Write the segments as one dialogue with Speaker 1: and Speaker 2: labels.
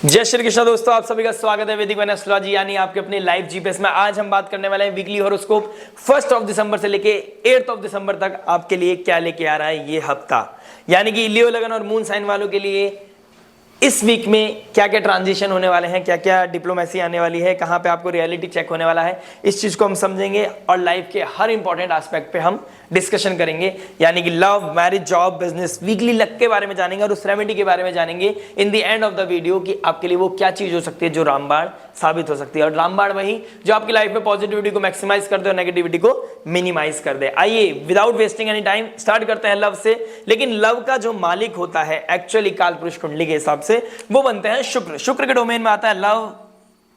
Speaker 1: जय श्री कृष्ण दोस्तों, आप सभी का स्वागत है वैदिक वन एस्ट्रोलॉजी यानी आपके अपने लाइव जीपीएस में। आज हम बात करने वाले हैं वीकली हॉरोस्कोप 1 दिसंबर से लेके 8 दिसंबर तक आपके लिए क्या लेके आ रहा है ये हफ्ता, यानी कि लियो लगन और मून साइन वालों के लिए इस वीक में क्या क्या ट्रांजिशन होने वाले हैं, क्या क्या डिप्लोमेसी आने वाली है, कहां पे आपको रियलिटी चेक होने वाला है, इस चीज को हम समझेंगे और लाइफ के हर इंपॉर्टेंट एस्पेक्ट पे हम डिस्कशन करेंगे। यानी कि love, marriage, job, business, weekly luck के बारे में जानेंगे और उस रेमेडी के बारे में जानेंगे इन the end of the video कि आपके लिए वो क्या चीज हो सकती है जो रामबाण साबित हो सकती है। और रामबाण वही जो आपकी लाइफ में पॉजिटिविटी को मैक्सिमाइज कर दे और नेगेटिविटी को मिनिमाइज कर दे। आइए without wasting any time start करते हैं लव से। लेकिन लव का जो मालिक होता है एक्चुअली काल पुरुष कुंडली के हिसाब से वो बनते हैं शुक्र। शुक्र के डोमेन में आता है love,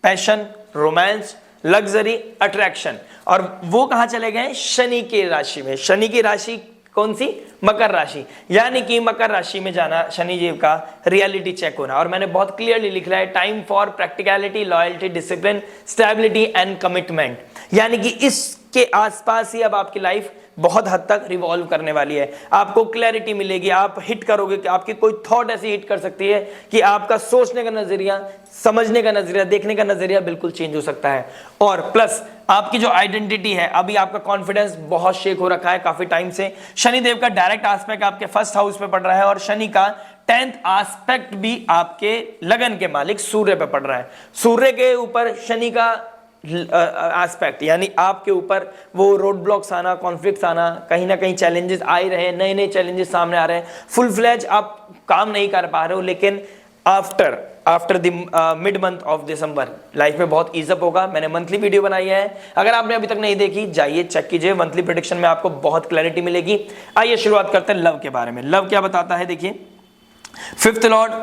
Speaker 1: passion, romance, luxury, attraction. और वो कहां चले गए? शनि के राशि में। शनि की राशि कौन सी? मकर राशि। यानी कि मकर राशि में जाना शनि जीव का रियलिटी चेक होना। और मैंने बहुत क्लियरली लिखा है time for practicality, loyalty, discipline, stability and commitment. यानी कि इसके आसपास ही अब आपकी लाइफ बहुत हद तक रिवॉल्व करने वाली है। आपको क्लैरिटी मिलेगी, आप हिट करोगे कि आपकी कोई थॉट ऐसी हिट कर सकती है कि आपका सोचने का नजरिया, समझने का नजरिया, देखने का नजरिया बिल्कुल चेंज हो सकता है। और प्लस आपकी जो आइडेंटिटी है, अभी आपका कॉन्फिडेंस बहुत शेक हो रखा है काफी टाइम से। शनिदेव का डायरेक्ट एस्पेक्ट आपके फर्स्ट हाउस पे पड़ रहा है और शनि का 10th एस्पेक्ट भी आपके लगन के मालिक सूर्य पे पड़ रहा है। सूर्य के ऊपर शनि का एस्पेक्ट यानी आपके ऊपर वो रोड ब्लॉक्स आना, कॉन्फ्लिक्ट्स आना, कहीं ना कहीं चैलेंजेस आ ही रहे हैं, नए नए चैलेंजेस सामने आ रहे हैं। फुल फ्लैज आप काम नहीं कर पा रहे हो, लेकिन after the mid month of December life में बहुत ईजअप होगा। मैंने मंथली वीडियो बनाई है, अगर आपने अभी तक नहीं देखी जाइए चेक कीजिए। मंथली प्रेडिक्शन में आपको बहुत क्लैरिटी मिलेगी। आइए शुरुआत करते हैं लव के बारे में। लव क्या बताता है देखिए, 5th लॉर्ड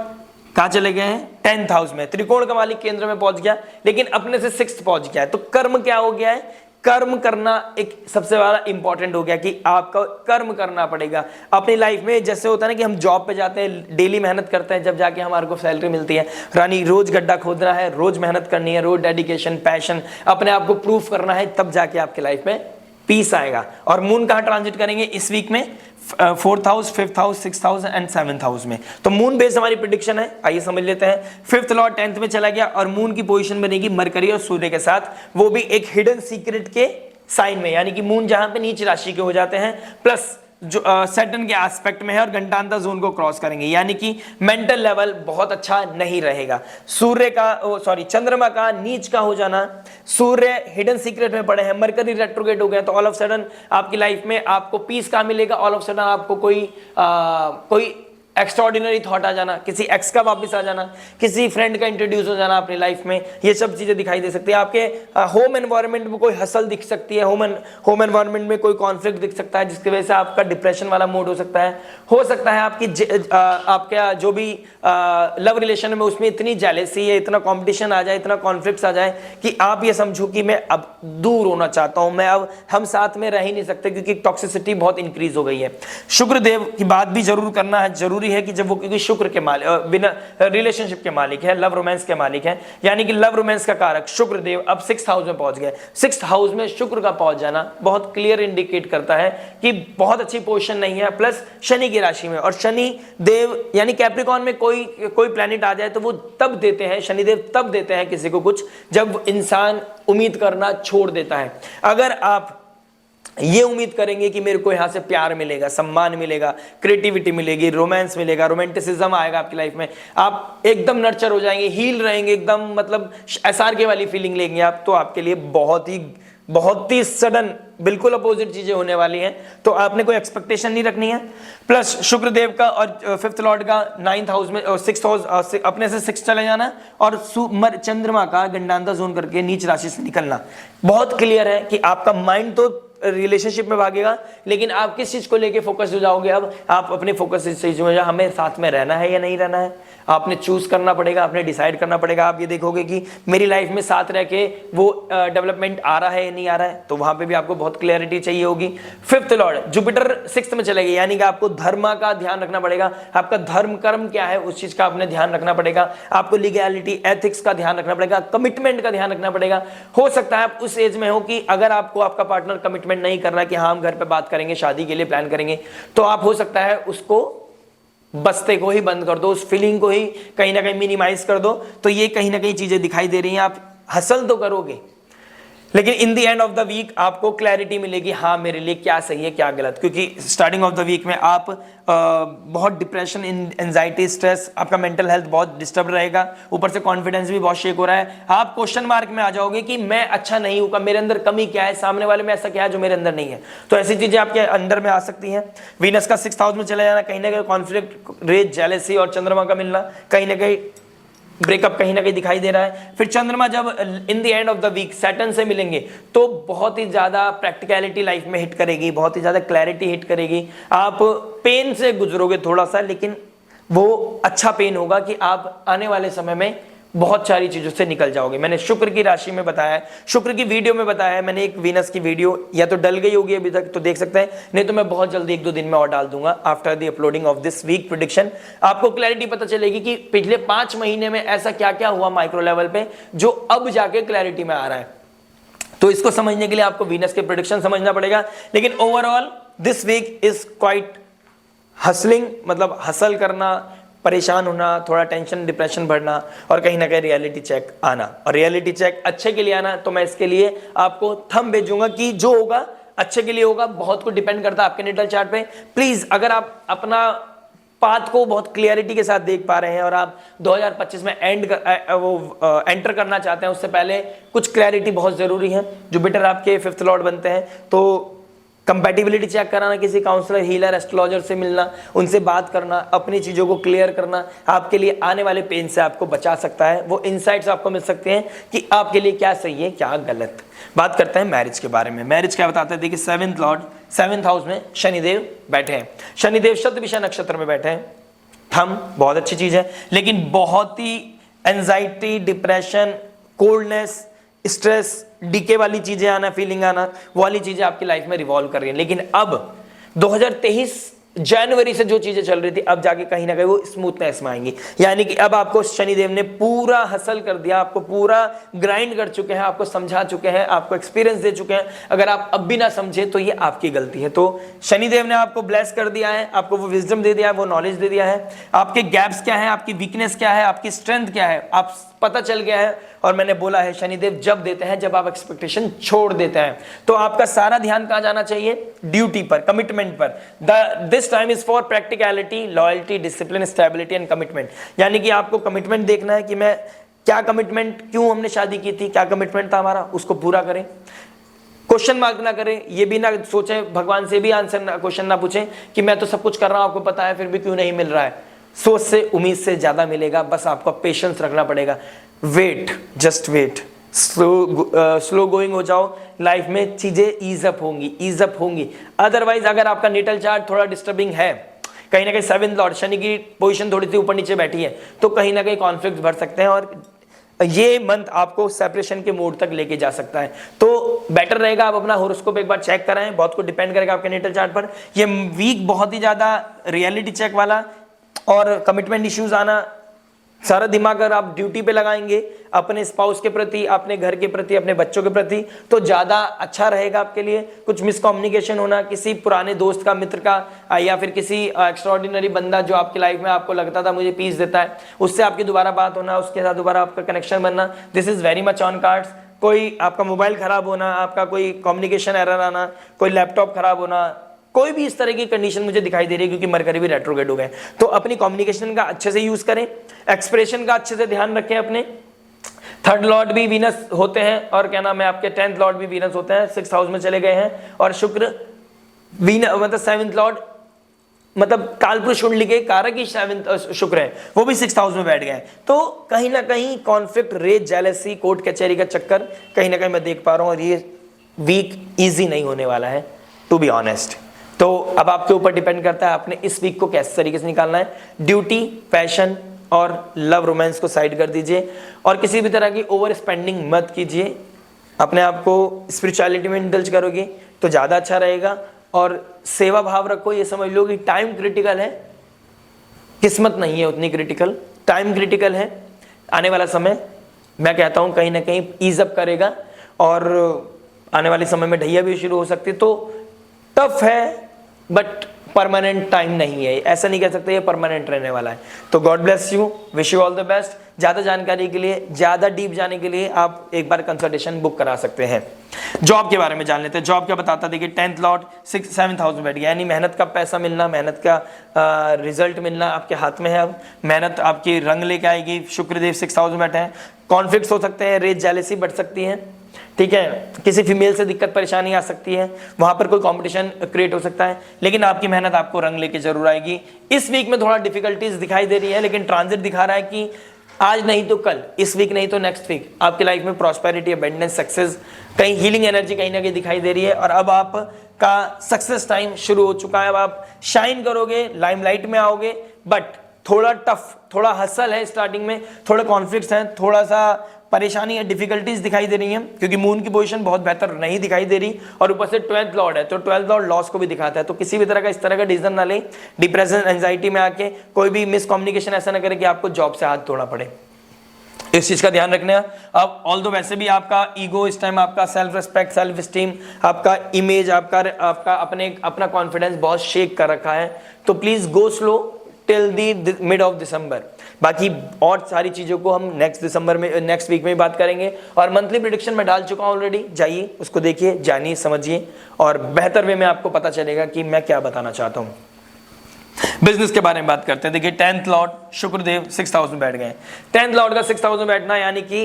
Speaker 1: कहां चले गए हैं? 10th हाउस में। त्रिकोण का मालिक केंद्र में पहुंच गया, लेकिन अपने से 6th पहुंच गया है। तो कर्म क्या हो गया है? कर्म करना एक सबसे बड़ा इंपॉर्टेंट हो गया कि आपको कर्म करना पड़ेगा अपनी लाइफ में। जैसे होता है ना कि हम जॉब पे जाते हैं, डेली मेहनत करते हैं, जब जाके हमारे को सैलरी मिलती है। रानी रोज गड्ढा खोदना है, रोज मेहनत करनी है, रोज डेडिकेशन, पैशन, अपने आप को प्रूफ करना है, तब जाके आपके लाइफ में पीस आएगा। और मून कहां ट्रांजिट करेंगे इस वीक में? 4th house, 5th house, 6th house and 7th house में। तो मून बेस हमारी प्रेडिक्शन है। आइए समझ लेते हैं। 5th लॉर्ड 10th में चला गया और मून की पोजीशन बनेगी मरकरी और सूर्य के साथ, वो भी एक हिडन सीक्रेट के साइन में। यानी कि मून जहां पे नीच राशि के हो जाते हैं, प्लस जो सैटर्न के एस्पेक्ट में है और घंटांतर जोन को क्रॉस करेंगे। यानी कि मेंटल लेवल बहुत अच्छा नहीं रहेगा। सूर्य का चंद्रमा का नीच का हो जाना, सूर्य हिडन सीक्रेट में पड़े हैं, मरकरी रेट्रोगेट हो गया, तो ऑल ऑफ सडन आपकी लाइफ में आपको पीस का मिलेगा। ऑल ऑफ सडन आपको कोई एक्स्ट्राऑर्डिनरी थॉट आ जाना, किसी एक्स का वापस आ जाना, किसी फ्रेंड का इंट्रोड्यूस हो जाना अपनी लाइफ में, ये सब चीजें दिखाई दे सकती है। आपके होम एनवायरनमेंट में कोई हसल दिख सकती है, होम एनवायरनमेंट में कोई कॉन्फ्लिक्ट दिख सकता है, जिसकी वजह से आपका डिप्रेशन वाला मूड हो सकता है। आपका जो भी लव रिलेशन में उसमें इतनी जेलेसी है, इतना कॉम्पिटिशन आ जाए, इतना कॉन्फ्लिक्ट आ जाए कि आप ये समझो कि मैं अब दूर होना चाहता हूं, मैं अब हम साथ में रह ही नहीं सकते, क्योंकि टॉक्सिसिटी बहुत इंक्रीज हो गई है। शुक्रदेव की बात भी जरूर करना है, जरूरी है कि जब वो, क्योंकि शुक्र के मालिक, बिना रिलेशनशिप के मालिक है, लव रोमांस के मालिक है, यानी कि लव रोमांस का कारक शुक्रदेव अब 6th हाउस में पहुंच गए। 6th हाउस में शुक्र का पहुंच जाना बहुत क्लियर इंडिकेट करता है कि बहुत अच्छी पोजीशन नहीं है। प्लस शनि की राशि में, और शनि देव यानी कैप्रिकॉन में कोई प्लैनेट आ जाए तो वो तब देते हैं, शनिदेव तब देते हैं किसी को कुछ जब इंसान उम्मीद करना छोड़ देता है। अगर आप ये उम्मीद करेंगे कि मेरे को यहां से प्यार मिलेगा, सम्मान मिलेगा, क्रिएटिविटी मिलेगी, रोमांस मिलेगा, रोमांटिसिज्म आएगा आपकी लाइफ में, आप एकदम नर्चर हो जाएंगे, हील रहेंगे एकदम, मतलब SRK वाली फीलिंग लेंगे आप, तो आपके लिए बहुत ही सडन बिल्कुल अपोजिट चीजें होने वाली हैं। तो आपने कोई एक्सपेक्टेशन नहीं रखनी है। प्लस शुक्रदेव का और 5th लॉर्ड का 9th हाउस में और 6th हाउस अपने से 6 चले जाना, और चंद्रमा का गंडांतर जोन करके नीच राशि से निकलना। बहुत क्लियर है कि आपका माइंड तो रिलेशनशिप में भागेगा, लेकिन आप किस चीज को लेके फोकस हो जाओगे? अब आप अपने फोकस इस चीज में, हमें साथ में रहना है या नहीं रहना है, आपने चूज करना पड़ेगा, आपने डिसाइड करना पड़ेगा। आप ये देखोगे कि मेरी लाइफ में साथ रह के वो डेवलपमेंट आ रहा है या नहीं आ रहा है, तो वहां पे भी आपको बहुत क्लैरिटी चाहिए होगी। 5th लॉर्ड जुपिटर 6th में चले गए, यानी कि आपको धर्म का ध्यान रखना पड़ेगा। आपका धर्म कर्म क्या है उस चीज का आपने ध्यान रखना पड़ेगा। आपको लीगैलिटी, एथिक्स का ध्यान रखना पड़ेगा, कमिटमेंट का ध्यान रखना पड़ेगा। हो सकता है आप उस एज में हो कि अगर आपको आपका पार्टनर कमिटमेंट नहीं कर रहा है कि हाँ हम घर पे बात करेंगे, शादी के लिए प्लान करेंगे, तो आप हो सकता है उसको बस्ते को ही बंद कर दो, उस फीलिंग को ही कहीं ना कहीं मिनिमाइज कर दो, तो ये कहीं ना कहीं चीजें दिखाई दे रही हैं। आप हसल तो करोगे, लेकिन in the end of the week आपको क्लैरिटी मिलेगी, हाँ मेरे लिए क्या सही है क्या गलत। क्योंकि स्टार्टिंग ऑफ द वीक में आप बहुत डिप्रेशन, एंजाइटी, स्ट्रेस, आपका मेंटल हेल्थ बहुत डिस्टर्ब रहेगा, ऊपर से कॉन्फिडेंस भी बहुत शेक हो रहा है। आप क्वेश्चन मार्क में आ जाओगे कि मैं अच्छा नहीं हूँ, मेरे अंदर कमी क्या है, सामने वाले में ऐसा क्या है जो मेरे अंदर नहीं है। तो ऐसी चीजें आपके अंदर में आ सकती हैं। वीनस का 6th हाउस में चला जाना, कहीं ना कहीं कॉन्फ्लिक्ट, रेज, जेलेसी और चंद्रमा का मिलना, कहीं ना कहीं ब्रेकअप कहीं ना कहीं दिखाई दे रहा है। फिर चंद्रमा जब in the end of the week Saturn से मिलेंगे तो बहुत ही ज्यादा प्रैक्टिकलिटी लाइफ में हिट करेगी, बहुत ही ज्यादा क्लैरिटी हिट करेगी। आप पेन से गुजरोगे थोड़ा सा, लेकिन वो अच्छा पेन होगा कि आप आने वाले समय में बहुत सारी चीजों से निकल जाओगे। मैंने शुक्र की राशि में बताया है, शुक्र की वीडियो में बताया है, मैंने एक वीनस की वीडियो या तो डल गई होगी अभी तक तो देख सकते हैं, नहीं तो मैं बहुत जल्दी 1-2 दिन में और डाल दूंगा after the uploading of this week prediction. आपको क्लैरिटी पता चलेगी कि पिछले 5 महीने में ऐसा क्या क्या हुआ माइक्रो लेवल पे जो अब जाके क्लैरिटी में आ रहा है। तो इसको समझने के लिए आपको वीनस के प्रेडिक्शन समझना पड़ेगा। लेकिन overall this week is quite hustling, मतलब हसल करना, परेशान होना, थोड़ा टेंशन, डिप्रेशन बढ़ना और कहीं ना कहीं रियलिटी चेक आना। और रियलिटी चेक अच्छे के लिए आना, तो मैं इसके लिए आपको थंब भेजूंगा कि जो होगा अच्छे के लिए होगा। बहुत कुछ डिपेंड करता है आपके नेटल चार्ट पे। प्लीज अगर आप अपना पाथ को बहुत क्लियरिटी के साथ देख पा रहे हैं और आप 2025 में एंटर करना चाहते हैं, उससे पहले कुछ क्लैरिटी बहुत जरूरी है। जुपिटर आपके 5th लॉर्ड बनते हैं, तो कंपैटिबिलिटी चेक कराना, किसी काउंसलर, हीलर, एस्ट्रोलॉजर से मिलना, उनसे बात करना, अपनी चीज़ों को क्लियर करना आपके लिए आने वाले पेन से आपको बचा सकता है। वो इनसाइट्स आपको मिल सकते हैं कि आपके लिए क्या सही है क्या गलत। बात करते हैं मैरिज के बारे में। मैरिज क्या बताते हैं, देखिए 7th लॉर्ड 7th हाउस में शनिदेव बैठे हैं। शनिदेव शतभिषा नक्षत्र में बैठे हैं, हम बहुत अच्छी चीज़ है, लेकिन बहुत ही एंजाइटी, डिप्रेशन, कोल्डनेस, स्ट्रेस, डीके वाली चीजें आना, फीलिंग आना, वो वाली चीजें आपकी लाइफ में रिवॉल्व कर रही हैं। लेकिन अब 2023 जनवरी से जो चीजें चल रही थी अब जाके कहीं ना कहीं वो स्मूथनेस में आएंगी। यानी कि अब आपको शनिदेव ने पूरा हसल कर दिया, आपको पूरा ग्राइंड कर चुके हैं, आपको समझा चुके हैं, आपको एक्सपीरियंस दे चुके हैं। अगर आप अब भी ना समझे तो ये आपकी गलती है। तो शनिदेव ने आपको ब्लेस कर दिया है, आपको वो विजडम दे दिया है, वो नॉलेज दे दिया है। आपके गैप्स क्या है, आपकी वीकनेस क्या है, आपकी स्ट्रेंथ क्या है, आप पता चल गया है। और मैंने बोला है शनिदेव जब देते हैं जब आप एक्सपेक्टेशन छोड़ देते हैं। तो आपका सारा ध्यान कहां जाना चाहिए, ड्यूटी पर, कमिटमेंट पर। This time is for practicality, loyalty, discipline, stability and commitment. यानी कि आपको कमिटमेंट देखना है कि मैं क्या कमिटमेंट, क्यों हमने शादी की थी, क्या कमिटमेंट था हमारा, उसको पूरा करें। क्वेश्चन मार्क ना करें, ये भी ना सोचें, भगवान से भी आंसर क्वेश्चन ना पूछें कि मैं तो सब कुछ कर रहा हूं, आपको पता है, फिर भी क्यों नहीं मिल रहा है। सोच से, उम्मीद से ज्यादा मिलेगा, बस आपको पेशेंस रखना पड़ेगा। Wait, just wait, slow going हो जाओ, लाइफ में चीजें ईज अप होंगी। अदरवाइज अगर आपका नेटल चार्ट थोड़ा डिस्टर्बिंग है, कहीं ना कहीं 7th लॉर्ड शनि की पोजीशन थोड़ी सी ऊपर नीचे बैठी है, तो कहीं ना कहीं कॉन्फ्लिक्ट बढ़ सकते हैं और ये मंथ आपको सेपरेशन के मोड तक लेके जा सकता है। तो बेटर रहेगा आप अपना हॉरोस्कोप एक बार चेक कराएं, बहुत कुछ डिपेंड करेगा आपके नेटल चार्ट पर। ये वीक बहुत ही ज्यादा रियलिटी चेक वाला और कमिटमेंट इश्यूज आना, सारा दिमाग अगर आप ड्यूटी पे लगाएंगे अपने स्पाउस के प्रति, अपने घर के प्रति, अपने बच्चों के प्रति, तो ज्यादा अच्छा रहेगा आपके लिए। कुछ मिसकम्युनिकेशन होना, किसी पुराने दोस्त का, मित्र का, या फिर किसी एक्स्ट्राऑर्डिनरी बंदा जो आपकी लाइफ में आपको लगता था मुझे पीस देता है, उससे आपकी दोबारा बात होना, उसके साथ दोबारा आपका कनेक्शन बनना, this is very much on cards. कोई आपका मोबाइल खराब होना, आपका कोई कम्युनिकेशन एरर आना, कोई लैपटॉप खराब होना, कोई भी इस तरह की कंडीशन मुझे दिखाई दे रही है, क्योंकि मरकरी भी रेट्रोग्रेड हो गए। तो अपनी कम्युनिकेशन का अच्छे से यूज करें, एक्सप्रेशन का अच्छे से ध्यान रखें अपने। 3rd लॉर्ड भी वीनस होते हैं और क्या नाम है आपके 10th लॉर्ड भी वीनस होते हैं, 6th हाउस में चले गए हैं। और शुक्र मतलब 7th लॉर्ड मतलब कालपुरुष कुंडली के कारक ही 7th शुक्र है, वो भी 6th हाउस में बैठ गए हैं। तो कहीं ना कहीं कॉन्फ्लिक्ट, रेज, जेलसी, कोर्ट कचहरी का चक्कर कहीं ना कहीं मैं देख पा रहा हूं, और ये वीक ईजी नहीं होने वाला है, टू बी ऑनेस्ट। तो अब आपके ऊपर डिपेंड करता है आपने इस वीक को कैसे तरीके से निकालना है। ड्यूटी, पैशन और लव, रोमांस को साइड कर दीजिए और किसी भी तरह की ओवर स्पेंडिंग मत कीजिए। अपने आप को स्पिरिचुअलिटी में इंडल्ज करोगे तो ज़्यादा अच्छा रहेगा। और सेवा भाव रखो, ये समझ लो कि टाइम क्रिटिकल है, किस्मत नहीं है उतनी क्रिटिकल, टाइम क्रिटिकल है। आने वाला समय मैं कहता हूँ कहीं ना कहीं ईज अप करेगा और आने वाले समय में ढैया भी शुरू हो सकती है। तो टफ है बट परमानेंट टाइम नहीं है, ऐसा नहीं कह सकते ये परमानेंट रहने वाला है। तो God bless you, wish you all the best. ज़्यादा जानकारी के लिए, ज़्यादा डीप जाने के लिए आप एक बार कंसल्टेशन बुक करा सकते हैं। जॉब के बारे में जान लेते हैं। जॉब क्या बताता, देखिए 10th लॉर्ड 7th हाउस में बैठ गया, यानी मेहनत का पैसा मिलना, मेहनत का रिजल्ट मिलना आपके हाथ में है। अब मेहनत आपकी रंग लेके आएगी। शुक्रदेव 6th हाउस में बैठे हैं। कॉन्फ्लिक्ट्स हो सकते हैं, रेज जेलेसी बढ़ सकती है, ठीक है, किसी फीमेल से दिक्कत परेशानी आ सकती है, वहां पर कोई कंपटीशन क्रिएट हो सकता है, लेकिन आपकी मेहनत आपको रंग लेके जरूर आएगी। इस वीक में थोड़ा डिफिकल्टीज दिखाई दे रही है, लेकिन ट्रांजिट दिखा रहा है कि आज नहीं तो कल, इस वीक नहीं तो नेक्स्ट वीक आपकी लाइफ में प्रॉस्पेरिटी, अबंडेंस, सक्सेस, कहीं हीलिंग एनर्जी कहीं ना कहीं दिखाई दे रही है। और अब आपका सक्सेस टाइम शुरू हो चुका है। अब आप शाइन करोगे, लाइमलाइट में आओगे, बट थोड़ा टफ, थोड़ा हसल है स्टार्टिंग में, थोड़े कॉन्फ्लिक्ट्स हैं, थोड़ा सा परेशानी है, डिफिकल्टीज दिखाई दे रही हैं, क्योंकि मून की पोजीशन बहुत बेहतर नहीं दिखाई दे रही, और ऊपर से 12th लॉर्ड है, तो 12th लॉर्ड लॉस को भी दिखाता है। तो किसी भी तरह का इस तरह का डिसीजन ना लें, डिप्रेशन, एंजाइटी में आके कोई भी मिसकम्युनिकेशन ऐसा ना करे कि आपको जॉब से हाथ धोना पड़े, इस चीज का ध्यान रखना है। अब ऑल्दो वैसे भी आपका ईगो इस टाइम, आपका सेल्फ रिस्पेक्ट, सेल्फ स्टीम, आपका इमेज, आपका अपना कॉन्फिडेंस बहुत शेक कर रखा है, तो please go slow till the mid of December. बाकी और सारी चीजों को हम नेक्स्ट वीक में बात करेंगे। और मंथली प्रेडिक्शन मैं डाल चुका हूं ऑलरेडी, जाइए उसको देखिए, जानिए, समझिए, और बेहतर वे में आपको पता चलेगा कि मैं क्या बताना चाहता हूं। बिजनेस के बारे में बात करते हैं। देखिए 10th Lord Shukradev 6th house में बैठ गए। 10th लॉर्ड का 6th हाउस में बैठना यानी कि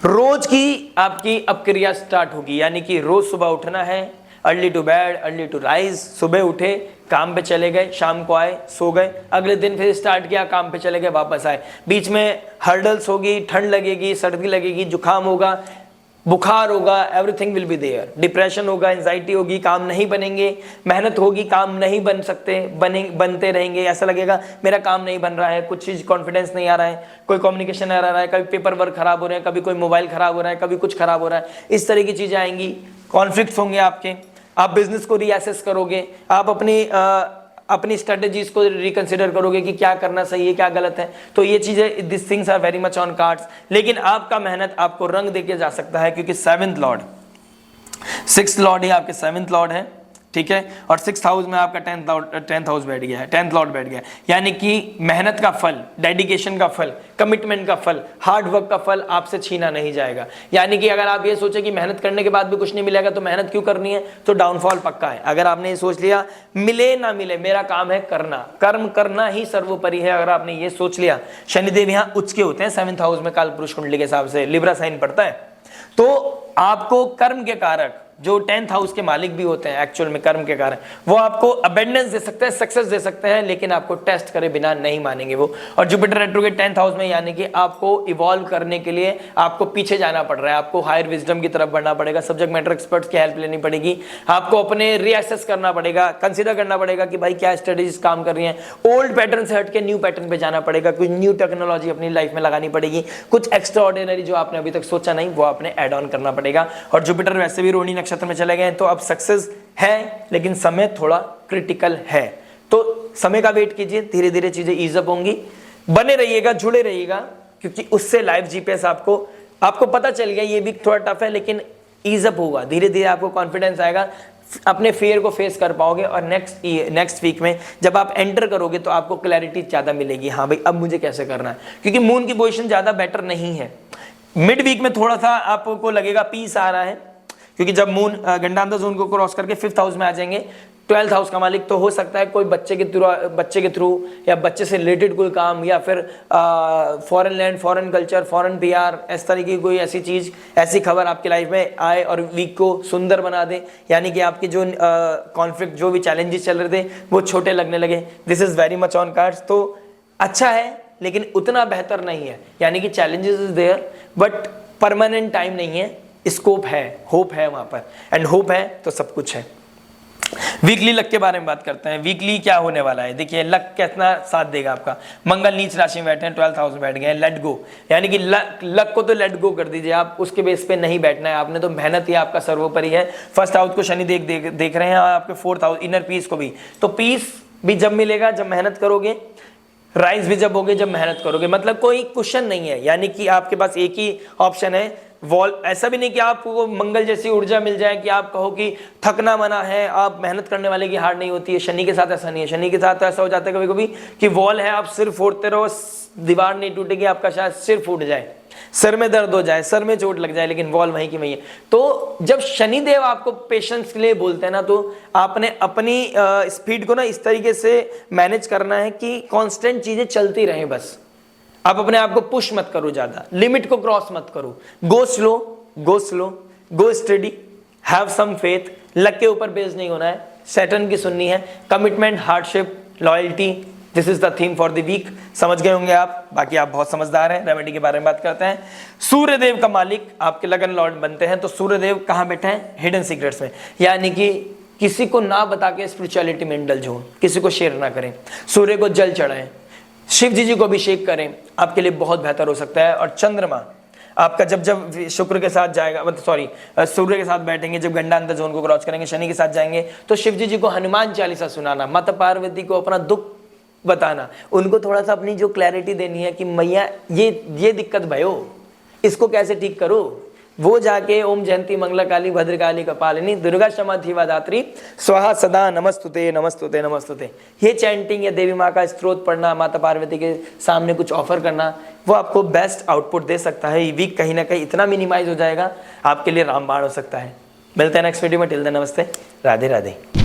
Speaker 1: रोज की आपकी अब क्रिया स्टार्ट होगी, यानी कि रोज सुबह उठना है, early to bed early to rise, सुबह उठे, काम पे चले गए, शाम को आए, सो गए, अगले दिन फिर स्टार्ट किया, काम पे चले गए, वापस आए। बीच में हर्डल्स होगी, ठंड लगेगी, सर्दी लगेगी, जुकाम होगा, बुखार होगा, everything will be there, depression होगा, एंजाइटी होगी, काम नहीं बनेंगे, मेहनत होगी, काम नहीं बन सकते, बनते रहेंगे, ऐसा लगेगा मेरा काम नहीं बन रहा है, कुछ चीज कॉन्फिडेंस नहीं आ रहा है, कोई कम्युनिकेशन आ रहा है, कभी पेपर वर्क खराब हो रहे हैं, कभी कोई मोबाइल खराब हो रहा है, कभी कुछ खराब हो रहा है, इस तरह की चीजें आएंगी। कॉन्फ्लिक्ट्स होंगे आपके, आप बिजनेस को रीअसेस करोगे, आप अपनी स्ट्रेटेजीज को रिकंसिडर करोगे कि क्या करना सही है, क्या गलत है। तो ये चीजें, this things are very much on cards, लेकिन आपका मेहनत आपको रंग देके जा सकता है, क्योंकि 7th लॉर्ड 6th लॉर्ड ही आपके 7th लॉर्ड है, ठीक है, और 6th हाउस में आपका 10th हाउस बैठ गया है, 10th लॉर्ड बैठ गया है, यानी कि मेहनत का फल, डेडिकेशन का फल, कमिटमेंट का फल, हार्ड वर्क का फल आपसे छीना नहीं जाएगा। यानी कि अगर आप ये सोचे कि मेहनत करने के बाद भी कुछ नहीं मिलेगा तो मेहनत क्यों करनी है, तो डाउनफॉल पक्का है। अगर आपने ये सोच लिया मिले ना मिले मेरा काम है करना, कर्म करना ही सर्वोपरि है, अगर आपने ये सोच लिया, शनिदेव यहाँ उच्च के होते हैं 7th हाउस में, काल पुरुष कुंडली के हिसाब से लिब्रा साइन पड़ता है, तो आपको कर्म के कारक जो 10th हाउस के मालिक भी होते हैं एक्चुअल में कर्म के कारण, वो आपको अबेंडेंस दे सकते हैं, सक्सेस दे सकते हैं, लेकिन आपको टेस्ट करे बिना नहीं मानेंगे वो। और जुपिटर रेट्रोग्रेड 10th हाउस में, यानी कि आपको इवॉल्व करने के लिए आपको पीछे जाना पड़ रहा है, आपको हायर विजडम की तरफ बढ़ना पड़ेगा, सब्जेक्ट मैटर एक्सपर्ट्स की हेल्प लेनी पड़ेगी, आपको अपने रीअसेस करना पड़ेगा, कंसिडर करना पड़ेगा कि भाई क्या स्ट्रेटेजीज काम कर रही हैं, ओल्ड पैटर्न से हट के न्यू पैटर्न पे जाना पड़ेगा, कुछ न्यू टेक्नोलॉजी अपनी लाइफ में लगानी पड़ेगी, कुछ एक्स्ट्रा ऑर्डिनरी जो आपने अभी तक सोचा नहीं वो आपने एड ऑन करना पड़ेगा। और जुपिटर वैसे भी रोहिणी नक्षत्र में चले गए, तो अब सक्सेस है, लेकिन समय थोड़ा क्रिटिकल है, तो समय का वेट कीजिए, धीरे धीरे चीजें ईज अप होंगी। बने रहिएगा, जुड़े रहिएगा, क्योंकि उससे लाइव जीपीएस आपको पता चल गया ये भी थोड़ा टफ है, लेकिन ईज अप होगा, धीरे धीरे आपको कॉन्फिडेंस आएगा, अपने फेयर को फेस कर पाओगे। और नेक्स्ट वीक में जब आप एंटर करोगे तो आपको क्लैरिटी ज्यादा मिलेगी, हाँ भाई अब मुझे कैसे करना है, क्योंकि मून की पोजीशन ज्यादा बेटर नहीं है। मिड वीक में थोड़ा सा आपको लगेगा पीस आ रहा है, क्योंकि जब मून गंडांतर जोन को क्रॉस करके 5th हाउस में आ जाएंगे, 12th हाउस का मालिक, तो हो सकता है कोई बच्चे के थ्रू या बच्चे से रिलेटेड कोई काम, या फिर foreign land, foreign culture, foreign PR, इस तरह की कोई ऐसी चीज, ऐसी खबर आपकी लाइफ में आए और वीक को सुंदर बना दे, यानी कि आपके जो कॉन्फ्लिक्ट, जो भी चैलेंजेस चल रहे थे वो छोटे लगने लगे। This is very much on cards. तो अच्छा है, लेकिन उतना बेहतर नहीं है, यानी कि challenges is there, but permanent time नहीं है, स्कोप है, होप है वहां पर, एंड होप है तो सब कुछ है। वीकली लक के बारे में बात करते हैं। वीकली क्या होने वाला है, देखिए लक कितना साथ देगा आपका। मंगल नीच राशि में बैठे हैं, 12th हाउस में बैठ गए हैं, लेट गो, यानी कि लक को तो लेट गो कर दीजिए, आप उसके बेस पे नहीं बैठना है, आपने तो मेहनत ही आपका सर्वोपरि है। 1st हाउस को शनि देख रहे हैं, आपके 4th हाउस इनर पीस को भी, तो पीस भी जब मिलेगा जब मेहनत करोगे, राइज भी जब होगे जब मेहनत करोगे, मतलब कोई क्वेश्चन नहीं है, यानी कि आपके पास एक ही ऑप्शन है, वॉल्व ऐसा भी नहीं कि आपको मंगल जैसी ऊर्जा मिल जाए कि आप कहो कि थकना मना है, आप मेहनत करने वाले की हार नहीं होती है। शनि के साथ ऐसा नहीं है। शनि के साथ ऐसा हो जाता है कभी कभी कि वॉल है, आप सिर फोड़ते रहो, दीवार नहीं टूटेगी, आपका शायद सिर फूट जाए, सर में दर्द हो जाए, सर में चोट लग जाए, लेकिन वॉल वहीं की वहीं है। तो जब शनिदेव आपको पेशेंस के लिए बोलते हैं ना, तो आपने अपनी स्पीड को ना इस तरीके से मैनेज करना है कि कांस्टेंट चीजें चलती रहें। बस आप अपने आप को पुश मत करो, ज्यादा लिमिट को क्रॉस मत करो। Go slow, go slow, go study, have some faith. Luck के ऊपर बेस्ड नहीं होना है, सैटर्न की सुननी है। Commitment, hardship, loyalty, this is the theme for the week. समझ गए होंगे आप, बाकी आप बहुत समझदार हैं। रेमेडी के बारे में बात करते हैं। सूर्यदेव का मालिक आपके लगन लॉर्ड बनते हैं, तो सूर्यदेव कहाँ बैठे हैं? हिडन सीक्रेट्स में, यानी कि किसी को ना बता के स्पिरिचुअलिटी में इंडल्ज हो, किसी को शेयर ना करें। सूर्य को जल चढ़ाएं, शिव जी को अभिषेक करें, आपके लिए बहुत बेहतर हो सकता है। और चंद्रमा आपका जब जब शुक्र के साथ जाएगा, मतलब सॉरी सूर्य के साथ बैठेंगे, जब गंडा अंतर जोन को क्रॉस करेंगे, शनि के साथ जाएंगे, तो शिव जी को हनुमान चालीसा सुनाना, माता पार्वती को अपना दुख बताना, उनको थोड़ा सा अपनी जो क्लैरिटी देनी है कि मैया ये दिक्कत भयो, इसको कैसे ठीक करो। वो जाके ओम जयंती मंगला काली भद्रकाली कपालिनी दुर्गा क्षमा धीवा दात्री स्वाहा सदा नमस्तुते नमस्तुते नमस्तुते, ये चैंटिंग या देवी माँ का स्तोत्र पढ़ना, माता पार्वती के सामने कुछ ऑफर करना, वो आपको बेस्ट आउटपुट दे सकता है। ये वीक कहीं ना कहीं इतना मिनिमाइज हो जाएगा, आपके लिए रामबाण हो सकता है। मिलते हैं नेक्स्ट वीडियो में। टिल देन नमस्ते, राधे राधे।